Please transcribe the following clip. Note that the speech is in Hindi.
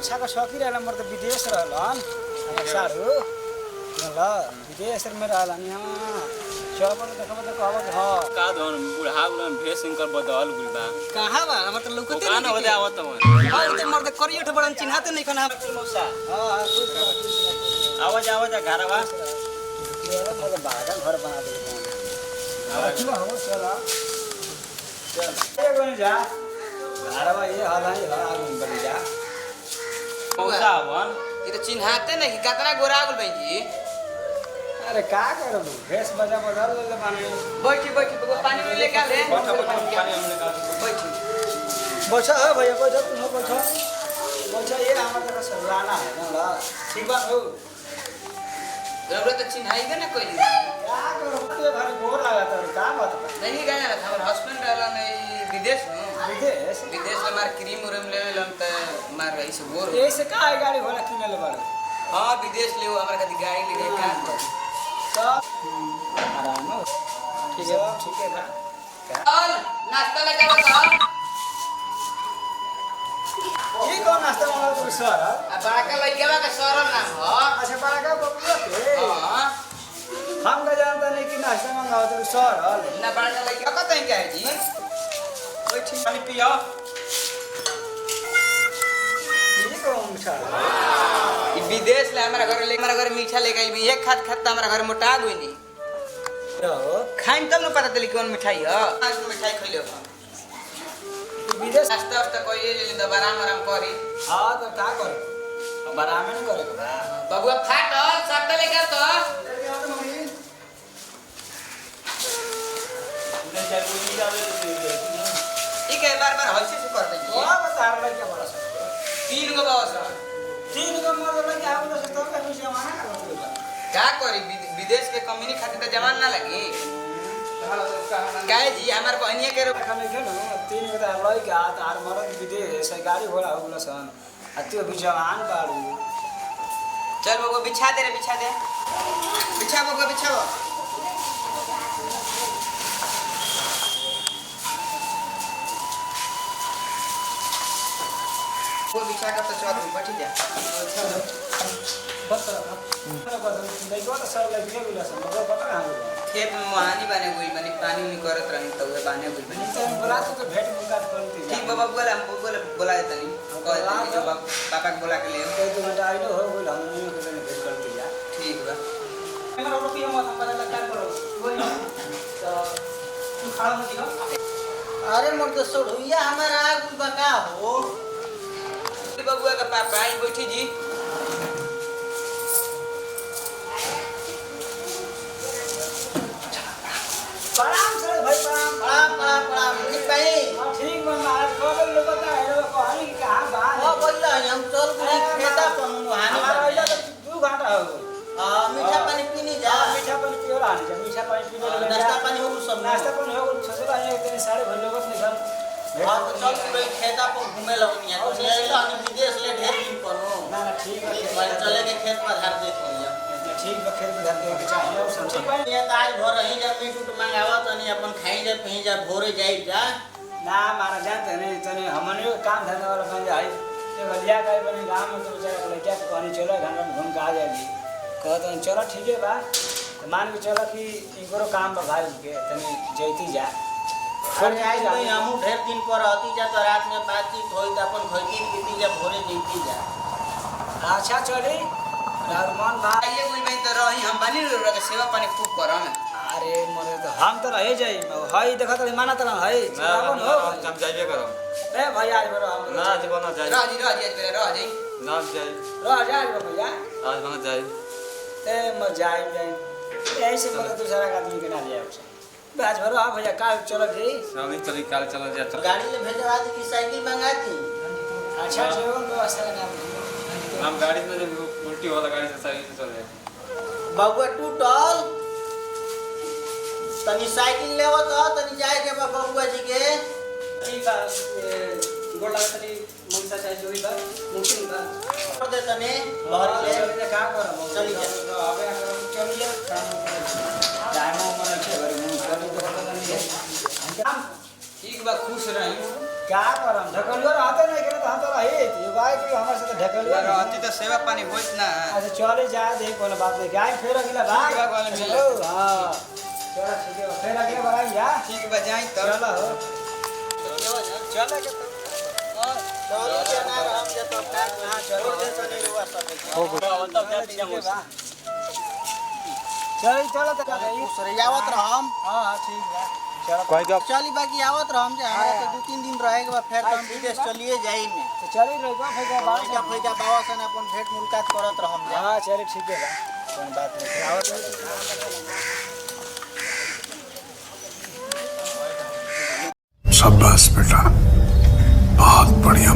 छाका सकी रहला मोर त विदेश रहलन सारू ल विदेश में रहलन यहाँ चल पर देखब त कहब कि हां का धन बुढ़ा बुढ़ा भेस इनकर बदल गुल बा कहां बा हमर त लौकते का न होदे आवत मन हां त मोर त करियठ बड़न चिन्हाते नहीं खना मौसा हां आवाज घरवा ये मोर बागा घर बना दे आवाज हो चला चल ये कोन जा घरवा ये हाल है आगुन बन जा मौसा वन ये त चिन्हाते नहीं कि कतना गोरा गुल भाई जी अरे का करो भेस बजा बदल ले पानी बैठी बैठी बगो पानी में लेके आले बैठा बैठा पानी हमने का बैठी बचा है भैया बचा तुम बचा ये हमारे का सराना है ना ठीक बात हो रबरा त चिन्हाइबे न कोई क्या करो ते भारी बोर लगा तो का बात नहीं गया ना हमर हस्बैंड रहला नहीं विदेश में विदेश विदेश में मार क्रीम उरम लेवेलन त मार ऐसे बोर ऐसे का गाड़ी घोड़ा किने ले बाड़ो हां विदेश ले हमरा कदी गाड़ी ले गए काम कर सब आराम हो ठीक है बा चल नाश्ता लेके बता ये कौन नाश्ता वाला तू सर आ बड़का लइका का सरल नाम ह अच्छा बड़ा का बबुआ के हां हम का जानता नहीं कि नाश्ता मंगाओ तू सर ना बड़का लइका कतई के है जी बैठी पानी पियो ये कौन सर ई विदेश ले हमरा घर मीठा लेके आई भी एक खात खाता हमरा घर मोटा गइनी रहो खाइन तब न पता चली कौन मिठाई ह आज मिठाई खइले हो विदेश नाश्ता वास्ता कोई ले द आराम आराम करी हां तो का करे बराबर नहीं करे बबुआ फाट सब लेके तो उधर चल कोई जावे ठीक है बार हंसी से कर दे ओ बता रहा क्या बड़ा सा तीन गो बाबा सा तीन को मोर लगे आउ तो तो का कुछ जमाना कर का करी विदेश के कंपनी खातिर त जमान ना लगी काहे जी हमार बहनिया के खाने के न तीन को तो लई के हाथ आर मरद विदेश गाड़ी घोड़ा हो गला सन अति भी जवान बाड़ू चल बबुआ बिछा दे रे बिछा दे बिछा बबुआ बिछाओ वो बिछा कर तो चल बैठ जा बस देखो तो सब लगे गला सन मगर पता हां खेत में मोहानी बने गई बनी पानी में करत रही तो वे बने गई बनी तो बोला तो भेंट मुलाकात करती ठीक बाबा बोला तनी कह दे जो पापा के बोला के ले तो तो घंटा आइलो हो गइल हम नहीं के भेंट करती जा ठीक बा हमरा रुपया मत हम पता लगा करो कोई तो तू खड़ा मत दियो अरे मोर तो सोढ़िया हमारा आग बका हो बबुआ का पापा आई बैठी जी प्रणाम सर भाई प्रणाम ठीक भाई ठीक बा महाराज कब लोग बता है लोग कहानी कि कहां बा वो बोल रहे हम चल पूरी खेता पर हमारा मुहानी इला तो 2 घंटा हो गए मीठा पानी पीनी जा मीठा पानी पियो ला जा मीठा पानी पी ले नाश्ता पानी हो सब नाश्ता पानी हो छोटे भाई इतने सारे भर लोग नहीं सब हां तो चल पूरी खेता पर घूमे लगनी है तो ले लो हम विदेश ले ढेर दिन पर हो ना ना ठीक है मैं चले के खेत पर धार देख लिया ठीक बा खेत में धर दे के चाहिए और सब ठीक ये आज भर रही जा मीठ उठ मंगावा तनी अपन खाई जा पही जा भोरे जाई जा ना मारा जानते नहीं तने हमने काम धंधा वाला बन जाए तो गलिया का बने गांव में तो बेचारा लड़किया को कहानी चलो घर में घूम के आ जाएगी कहते हैं चलो ठीक है बा तो मान के चलो कि इनको काम बा भाई के तने जैती जा अरे आज भाई हम ढेर दिन पर रहती जा तो रात में बातचीत होई त अपन खैती पीती जा भोरे जीती जा अच्छा चली रहमान बा आइए कोई भाई तो रही हम बनी रे के सेवा पानी खूब करम अरे मरे तो हम तो रह जाई हई देखा तो माना तो हई चिरावन हो हम जाइए करो ए भाई आज बरो हम ना जीवन ना जाए रह जी रह जी ना जाए रह जा रे भैया आज वहां जाए ए म जाई ऐसे बोले दूसरा आदमी के ना ले आओ आज भरो आ भैया काल चलो जी चली चली काल चला जा गाड़ी ले भेजवा दी कि साइकिल मंगा दी अच्छा जीवन व्यवस्था ना हम गाड़ी में जब उल्टी वाला गाड़ी से साइकिल से चले बबुआ टूटल तनी साइकिल लेवा तो तनी जाए के बबुआ जी के ठीक है गोड़ लगा तनी मनसा चाहे जो भी बा मुमकिन बा कर दे तने बाहर ले चल का करम चली जा तो आवे चल जा टाइम मन के घर मुंह कर दो तो नहीं है ठीक बा खुश रही क्या करम ढकलुआ रहते नहीं करे तो हम तो रही ये बाय कि हमारे साथ ढकलुआ रहती तो सेवा पानी होइत ना। अच्छा चले जा दे कोनो बात नहीं क्या फिर अगला बार ठीक बा, कल मिले। हां चलो ठीक है फिर अगला बार आई जा ठीक बा जाई तब। चलो हो चले के चलो जना हम जे तो का कहां छोड़ दे तो नहीं रुआ सब चलो तो गई उसरियावत रहम हां हां ठीक है चलो चली बाकी आवत रहम जे हमरा के 2-3 दिन रहे के बाद फिर हम विदेश चलिए जाई में तो चली रहेगा फिर क्या बात फैजा फैजा बाबा सन अपन भेंट मुलाकात करत रहम जा हां चले ठीक है कोई बात नहीं आवत शाबाश बेटा, बहुत बढ़िया।